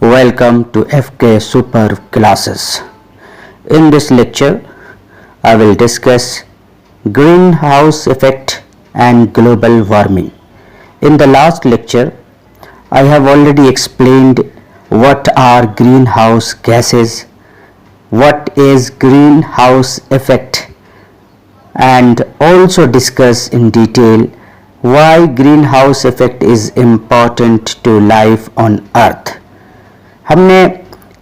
Welcome to FK Super Classes. In this lecture, I will discuss greenhouse effect and global warming. In the last lecture, I have already explained what are greenhouse gases, what is greenhouse effect, and also discuss in detail why greenhouse effect is important to life on earth. हमने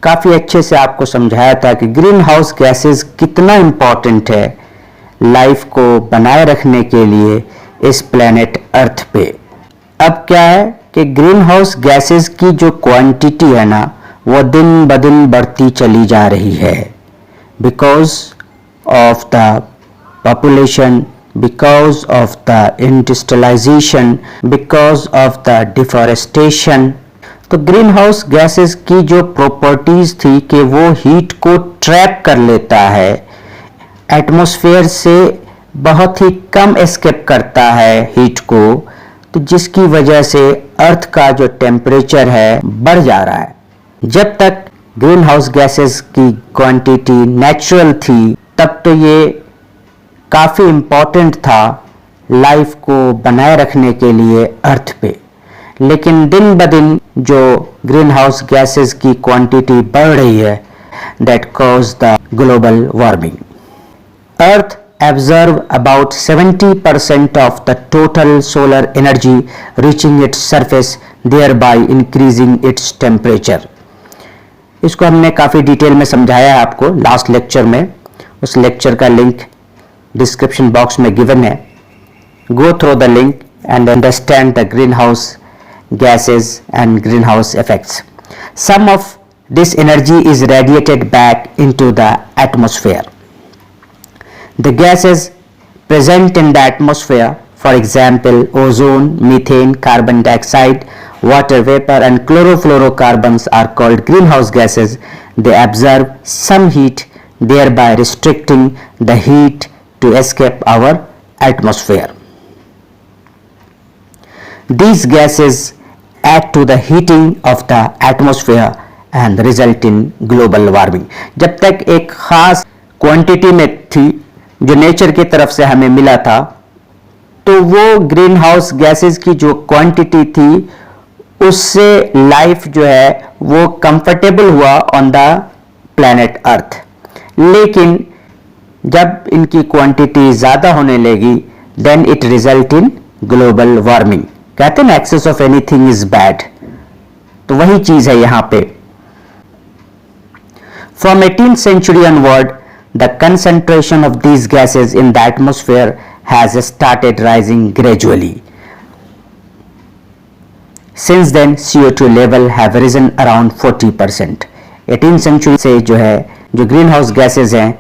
काफ़ी अच्छे से आपको समझाया था कि green house gases कितना important है लाइफ को बनाए रखने के लिए इस प्लेनेट अर्थ पे। अब क्या है कि ग्रीन हाउस गैसेस की जो क्वांटिटी है ना वो दिन ब दिन बढ़ती चली जा रही है because of the population, because of the industrialisation, because of the deforestation. तो ग्रीन हाउस गैसेस की जो प्रॉपर्टीज थी कि वो हीट को ट्रैप कर लेता है, एटमॉस्फेयर से बहुत ही कम एस्केप करता है हीट को, तो जिसकी वजह से अर्थ का जो टेम्परेचर है बढ़ जा रहा है। जब तक ग्रीन हाउस गैसेस की क्वांटिटी नेचुरल थी तब तो ये काफ़ी इम्पॉर्टेंट था लाइफ को बनाए रखने के लिए अर्थ पे, लेकिन दिन ब दिन जो ग्रीन हाउस गैसेस की क्वांटिटी बढ़ रही है that cause the global warming. Earth absorb about 70% of the total solar energy reaching its surface, thereby increasing its temperature. इसको हमने काफ़ी डिटेल में समझाया है आपको लास्ट लेक्चर में। उस लेक्चर का लिंक डिस्क्रिप्शन बॉक्स में गिवन है। Go through the link and understand the green house gases and greenhouse effects. Some of this energy is radiated back into the atmosphere. The gases present in the atmosphere, for example, ozone, methane, carbon dioxide, water vapor and chlorofluorocarbons are called greenhouse gases. They absorb some heat, thereby restricting the heat to escape our atmosphere. These gases add to the heating of the atmosphere and result in global warming. जब तक एक खास quantity में थी जो nature की तरफ से हमें मिला था, तो वो ग्रीन हाउस गैसेस की जो क्वांटिटी थी उससे लाइफ जो है वो कंफर्टेबल हुआ ऑन द प्लैनेट अर्थ। लेकिन जब इनकी क्वांटिटी ज़्यादा होने लगी then it result in global warming. कहते हैं ना excess of anything is bad, तो वही चीज है यहां पे। From 18th century onward, the concentration of these gases in the atmosphere has started rising gradually. Since then, CO2 level have risen around 40%. 18th century से जो है जो ग्रीन हाउस गैसेज हैं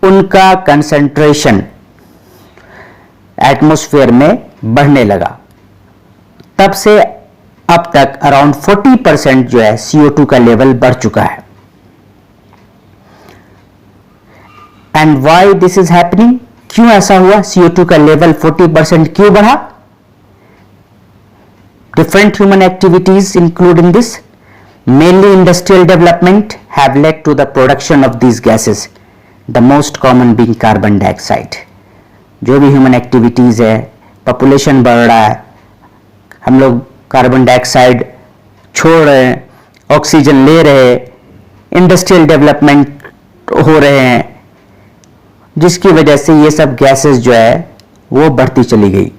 उनका कंसंट्रेशन एटमॉस्फेयर में बढ़ने लगा। तब से अब तक अराउंड 40% जो है CO2 का लेवल बढ़ चुका है। And why this is happening, क्यों ऐसा हुआ? CO2 का लेवल 40% क्यों बढ़ा? Different human activities include in this, mainly industrial development have led to the production of these gases, the most common being carbon dioxide. जो भी ह्यूमन एक्टिविटीज है, population बढ़ रहा है, हम लोग कार्बन डाइऑक्साइड छोड़ रहे हैं, ऑक्सीजन ले रहे हैं, इंडस्ट्रियल डेवलपमेंट हो रहे हैं, जिसकी वजह से ये सब गैसेस जो है वो बढ़ती चली गई।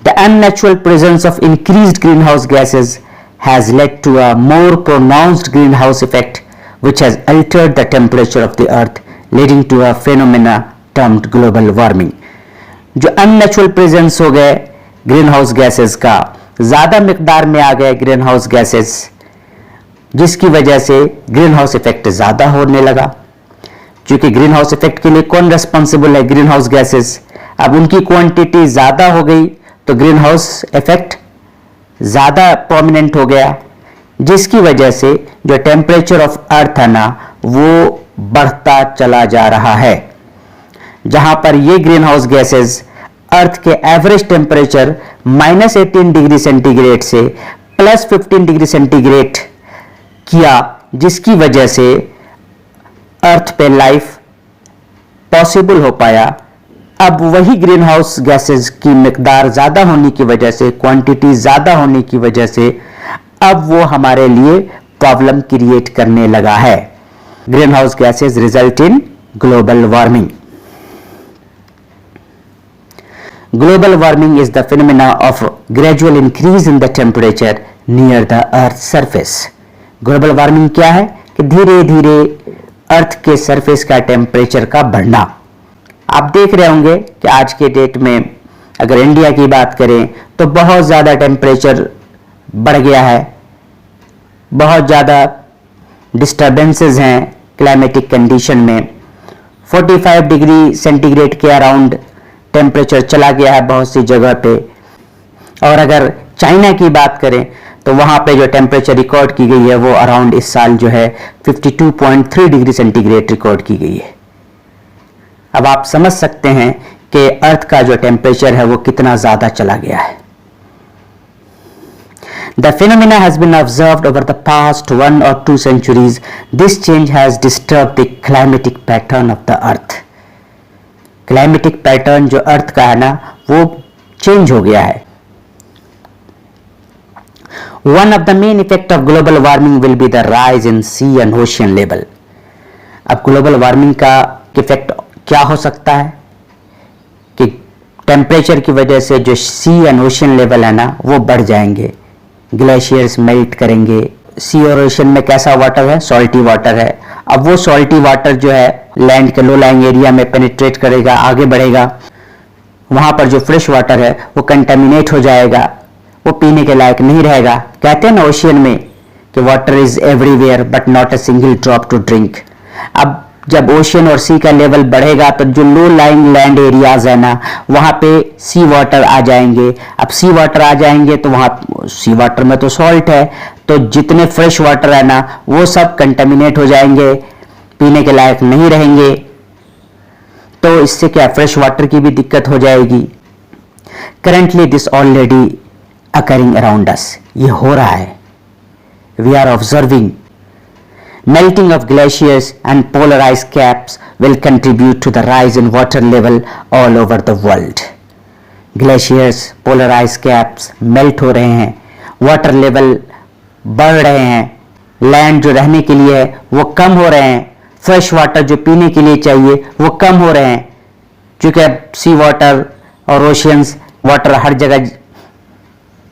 The unnatural presence of increased greenhouse gases has led to a more pronounced greenhouse effect which has altered the temperature of the earth, leading to a phenomena termed global warming. जो unnatural presence हो गए green house gases का, ज़्यादा मिकदार में आ गए green house gases, जिसकी वजह से ग्रीन हाउस इफेक्ट ज़्यादा होने लगा। क्योंकि ग्रीन हाउस इफेक्ट के लिए कौन रेस्पॉन्सिबल है? Green house gases. अब उनकी क्वांटिटी ज़्यादा हो गई तो ग्रीन हाउस इफेक्ट ज़्यादा प्रोमिनेंट हो गया, जिसकी वजह से जो टेम्परेचर ऑफ अर्थ है ना वो बढ़ता चला जा रहा है। जहां पर ये ग्रीन हाउस गैसेस अर्थ के एवरेज टेम्परेचर -18 डिग्री सेंटीग्रेड से +15 डिग्री सेंटीग्रेड किया, जिसकी वजह से अर्थ पे लाइफ पॉसिबल हो पाया। अब वही ग्रीन हाउस गैसेस की मिकदार ज़्यादा होने की वजह से, क्वांटिटी ज़्यादा होने की वजह से अब वो हमारे लिए प्रॉब्लम क्रिएट करने लगा है। Green house gases result in global warming. Global warming is the phenomena of gradual increase in the temperature near the earth's surface. Global warming क्या है कि धीरे धीरे अर्थ के सरफेस का टेम्परेचर का बढ़ना। आप देख रहे होंगे कि आज के डेट में अगर इंडिया की बात करें तो बहुत ज़्यादा टेम्परेचर बढ़ गया है, बहुत ज़्यादा डिस्टर्बेंसेस हैं क्लाइमेटिक कंडीशन में। 45 डिग्री सेंटीग्रेड के अराउंड टेम्परेचर चला गया है बहुत सी जगह पे। और अगर चाइना की बात करें तो वहाँ पे जो टेम्परेचर रिकॉर्ड की गई है वो अराउंड इस साल जो है 52.3 डिग्री सेंटीग्रेड रिकॉर्ड की गई है। अब आप समझ सकते हैं कि अर्थ का जो टेम्परेचर है वो कितना ज़्यादा चला गया है। The phenomena has been observed over the past 1 or 2 centuries. This change has disturbed the climatic pattern of the earth. Climatic pattern जो अर्थ का है ना वो चेंज हो गया है। One of the main effect of global warming will be the rise in sea and ocean level. अब global warming का इफेक्ट क्या हो सकता है कि टेम्परेचर की वजह से जो सी एंड ओशियन लेवल है ना वो बढ़ जाएंगे, ग्लेशियर्स मेल्ट करेंगे। सी और ओशन में कैसा वाटर है? सॉल्टी वाटर है। अब वो सॉल्टी वाटर जो है लैंड के लो लाइंग एरिया में पेनिट्रेट करेगा, आगे बढ़ेगा। वहां पर जो फ्रेश वाटर है वो कंटेमिनेट हो जाएगा, वो पीने के लायक नहीं रहेगा। कहते हैं ना ओशियन में कि water is everywhere but not a single drop to drink. अब जब ओशियन और सी का लेवल बढ़ेगा तो जो लो लाइंग लैंड एरियाज है ना वहां पे सी वाटर आ जाएंगे। अब सी वाटर आ जाएंगे तो वहां सी वाटर में तो सॉल्ट है, तो जितने फ्रेश वाटर है ना वो सब कंटेमिनेट हो जाएंगे, पीने के लायक नहीं रहेंगे। तो इससे क्या फ्रेश वाटर की भी दिक्कत हो जाएगी। Currently this already occurring around us, ये हो रहा है। We are observing melting of glaciers and polar ice caps will contribute to the rise in water level all over the world. Glaciers, polar ice caps melt हो रहे हैं, water level बढ़ रहे हैं, लैंड जो रहने के लिए है वो कम हो रहे हैं, फ्रेश वाटर जो पीने के लिए चाहिए वो कम हो रहे हैं। क्योंकि अब सी वाटर और ओशियंस वाटर हर जगह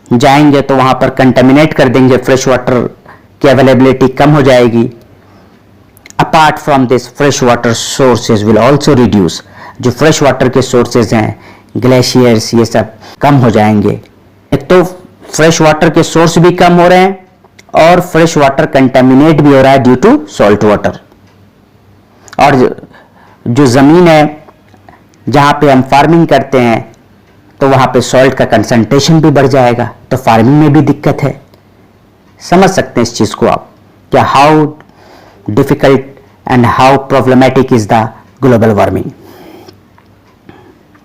जाएंगे तो वहाँ पर कंटेमिनेट कर देंगे, फ्रेश वाटर की अवेलेबिलिटी कम हो जाएगी। Apart from this, fresh water sources will also reduce. जो फ्रेश वाटर के सोर्सेज हैं, ग्लेशियर्स, ये सब कम हो जाएंगे। एक तो फ्रेश वाटर के सोर्स भी कम हो रहे हैं और फ्रेश वाटर कंटेमिनेट भी हो रहा है ड्यू टू सॉल्ट वाटर। और जो ज़मीन है जहाँ पे हम फार्मिंग करते हैं तो वहाँ पे सॉल्ट का कंसंट्रेशन भी बढ़ जाएगा, तो फार्मिंग में भी दिक्कत है। समझ सकते हैं इस चीज़ को आप, क्या how difficult and how problematic is the global warming.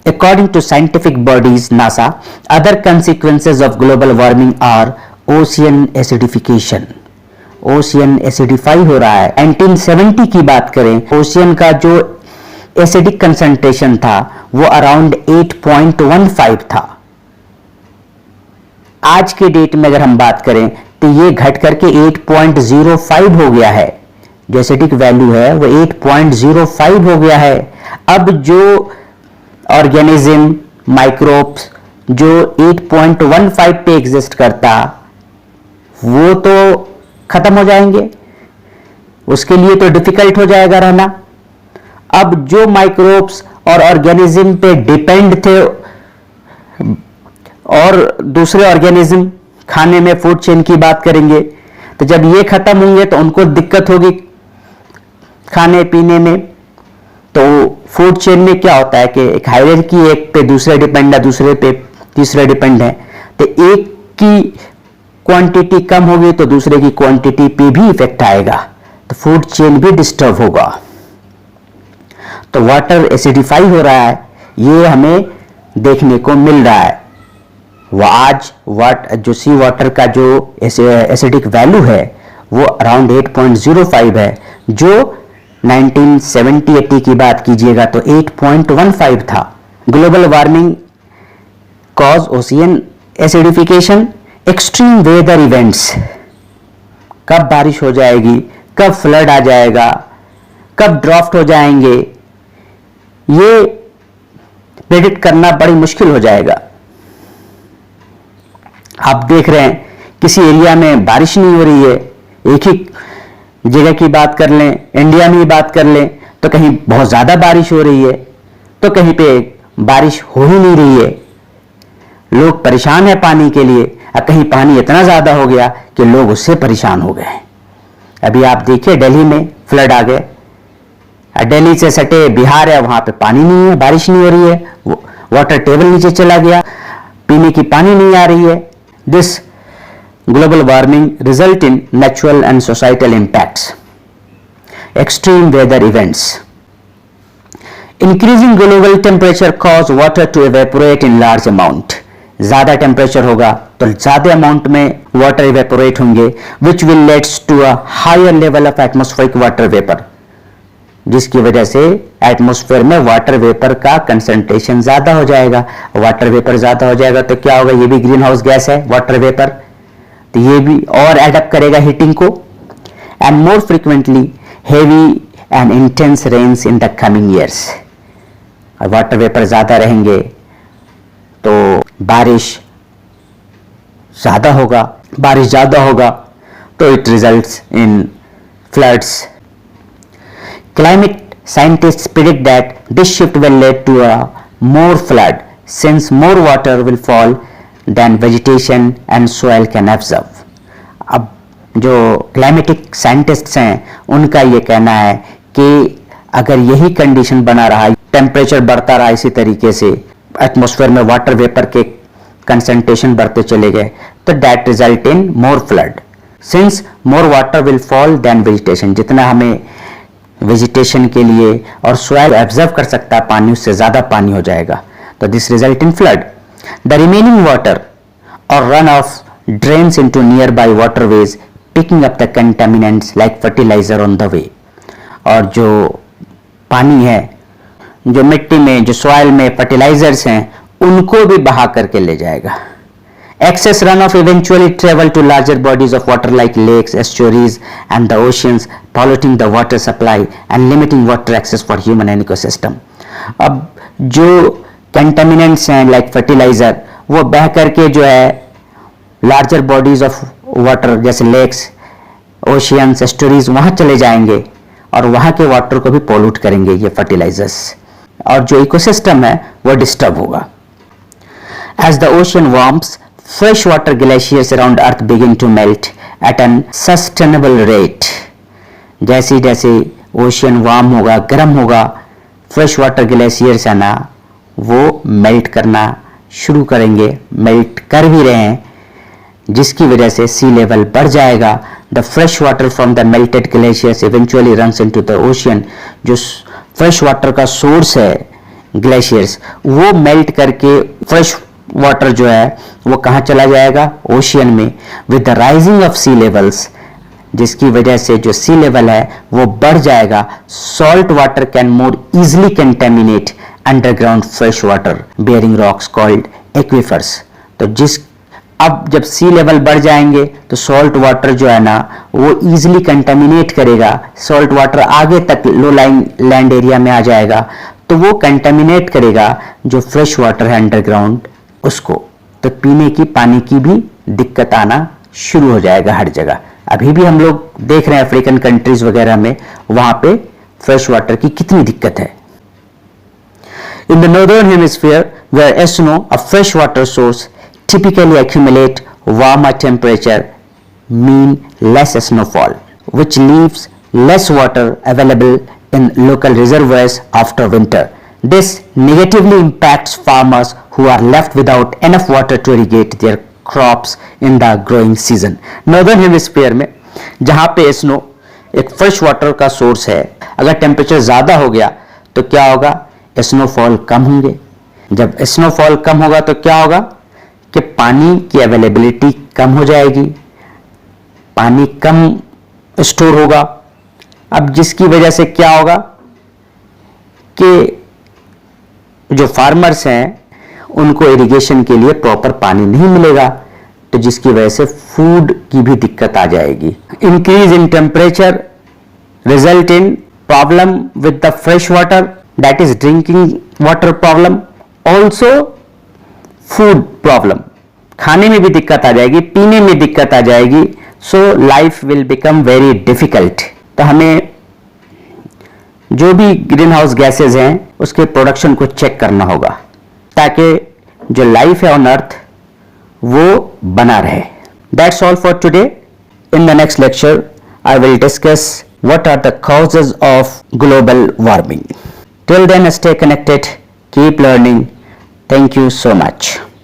According to scientific bodies NASA, other consequences of global warming are ocean acidification. Ocean acidify हो रहा है। 1970 की बात करें, ओशियन का जो एसिडिक कंसंट्रेशन था वो अराउंड 8.15 था। आज के डेट में अगर हम बात करें तो ये घट करके 8.05 हो गया है। जो एसिडिक वैल्यू है वो 8.05 हो गया है। अब जो ऑर्गेनिज्म, माइक्रोब्स जो 8.15 पे एग्जिस्ट करता वो तो खत्म हो जाएंगे, उसके लिए तो डिफिकल्ट हो जाएगा रहना। अब जो माइक्रोब्स और ऑर्गेनिज्म पे डिपेंड थे और दूसरे ऑर्गेनिज्म खाने में, फूड चेन की बात करेंगे, तो जब ये खत्म होंगे तो उनको दिक्कत होगी खाने पीने में। तो फूड चेन में क्या होता है कि एक हायरार्की, एक पे दूसरे डिपेंड है, दूसरे पे तीसरे डिपेंड है। तो एक की क्वांटिटी कम होगी तो दूसरे की क्वांटिटी पे भी इफेक्ट आएगा, तो फूड चेन भी डिस्टर्ब होगा। तो वाटर एसिडिफाई हो रहा है, ये हमें देखने को मिल रहा है। वो आज जो सी वाटर का जो एसिडिक वैल्यू है वो अराउंड 8.05 है, जो 1970-80 की बात कीजिएगा तो 8.15 था। Global warming cause ocean acidification, extreme weather events, कब बारिश हो जाएगी, कब फ्लड आ जाएगा, कब ड्राफ्ट हो जाएंगे, ये प्रेडिक्ट करना बड़ी मुश्किल हो जाएगा। आप देख रहे हैं किसी एरिया में बारिश नहीं हो रही है, एक ही जगह की बात कर लें, इंडिया में ही बात कर लें तो कहीं बहुत ज्यादा बारिश हो रही है तो कहीं पे बारिश हो ही नहीं रही है। लोग परेशान है पानी के लिए, और कहीं पानी इतना ज्यादा हो गया कि लोग उससे परेशान हो गए। अभी आप देखिए दिल्ली में फ्लड आ गए, दिल्ली से सटे बिहार है, वहां पे पानी नहीं है, बारिश नहीं हो रही है, वाटर टेबल नीचे चला गया, पीने की पानी नहीं आ रही है। This global warming result in natural and societal impacts. Extreme weather events. Increasing global temperature cause water to evaporate in large amount. ज़्यादा टेम्परेचर होगा तो ज़्यादा अमाउंट में वाटर इवेपोरेट होंगे, which will leads to a higher level of atmospheric water vapour, जिसकी वजह से atmosphere में वाटर वेपर का कंसंट्रेशन ज़्यादा हो जाएगा। वाटर वेपर ज़्यादा हो जाएगा तो क्या होगा, ये भी ग्रीन हाउस गैस है वाटर वेपर, तो ये भी और एडअप करेगा हीटिंग को। And more frequently heavy and intense rains in the coming years. Water vapour ज़्यादा रहेंगे तो बारिश ज़्यादा होगा, बारिश ज़्यादा होगा तो it results in floods. Climate scientists predict that this shift will lead to a more flood since more water will fall than vegetation and soil can absorb. अब जो क्लाइमेटिक साइंटिस्ट्स हैं उनका ये कहना है कि अगर यही कंडीशन बना रहा, टेम्परेचर बढ़ता रहा इसी तरीके से, एटमॉस्फेयर में वाटर वेपर के कंसंट्रेशन बढ़ते चले गए, तो that result in more flood since more water will fall then vegetation. जितना हमें वेजिटेशन के लिए और सॉइल एब्जॉर्ब कर सकता है पानी, उससे ज्यादा पानी हो जाएगा, तो this result in flood. The remaining water और run off drains into nearby waterways picking up the contaminants like fertiliser on the way. और जो पानी है, जो मिट्टी में, जो सॉइल में फर्टिलाइजर्स हैं, उनको भी बहा करके ले जाएगा। Excess runoff eventually travel to larger bodies of water like lakes, estuaries and the oceans, polluting the water supply and limiting water access for human and ecosystem. अब जो contaminants हैं like fertilizer, वो बह करके जो है larger bodies of water जैसे lakes, oceans, estuaries वहाँ चले जाएंगे और वहाँ के water को भी pollute करेंगे ये fertilizers, और जो ecosystem है वो disturb होगा। As the ocean warms, freshwater glaciers around earth begin to melt at an sustainable rate. जैसे जैसे ओशियन वार्म होगा, गर्म होगा, फ्रेश वाटर ग्लेशियर्स है ना वो मेल्ट करना शुरू करेंगे, मेल्ट कर भी रहे हैं, जिसकी वजह से सी लेवल बढ़ जाएगा। The fresh water from the melted glaciers eventually runs into the ocean. जो फ्रेश वाटर का सोर्स है ग्लेशियर्स, वो मेल्ट करके फ्रेश वाटर जो है वो कहाँ चला जाएगा, ओशियन में। With the rising of sea levels, जिसकी वजह से जो सी लेवल है वो बढ़ जाएगा। Salt water can more easily contaminate underground fresh water bearing rocks called aquifers. तो अब जब सी लेवल बढ़ जाएंगे तो सॉल्ट वाटर जो है ना वो इजिली कंटेमिनेट करेगा, सॉल्ट वाटर आगे तक लो लाइन लैंड एरिया में आ जाएगा, तो वो कंटेमिनेट करेगा जो फ्रेश वाटर है अंडरग्राउंड उसको, तो पीने की पानी की भी दिक्कत आना शुरू हो जाएगा हर जगह। अभी भी हम लोग देख रहे हैं अफ्रीकन कंट्रीज वगैरह में, वहां पे फ्रेश वाटर की कितनी दिक्कत है। In the northern hemisphere where snow a fresh water source typically accumulate warmer temperature mean less snowfall, which leaves less water available in local reservoirs after winter. This negatively impacts farmers who are left without enough water to irrigate their crops in the growing season. Northern hemisphere में जहाँ पे snow एक fresh water का source है, अगर temperature ज़्यादा हो गया तो क्या होगा, स्नोफॉल कम होंगे। जब स्नोफॉल कम होगा तो क्या होगा, कि पानी की अवेलेबिलिटी कम हो जाएगी, पानी कम स्टोर होगा। अब जिसकी वजह से क्या होगा कि जो फार्मर्स हैं उनको इरिगेशन के लिए प्रॉपर पानी नहीं मिलेगा, तो जिसकी वजह से फूड की भी दिक्कत आ जाएगी। Increase in temperature result in problem with the fresh water, that is drinking water problem, also food problem. खाने में भी दिक्कत आ जाएगी, पीने में दिक्कत आ जाएगी। So life will become very difficult. तो हमें जो भी ग्रीन हाउस गैसेज हैं उसके प्रोडक्शन को चेक करना होगा, ताकि जो लाइफ है ऑन अर्थ वो बना रहे। That's all for today. In the next lecture I will discuss what are the causes of global warming. Till then, stay connected, keep learning. Thank you so much.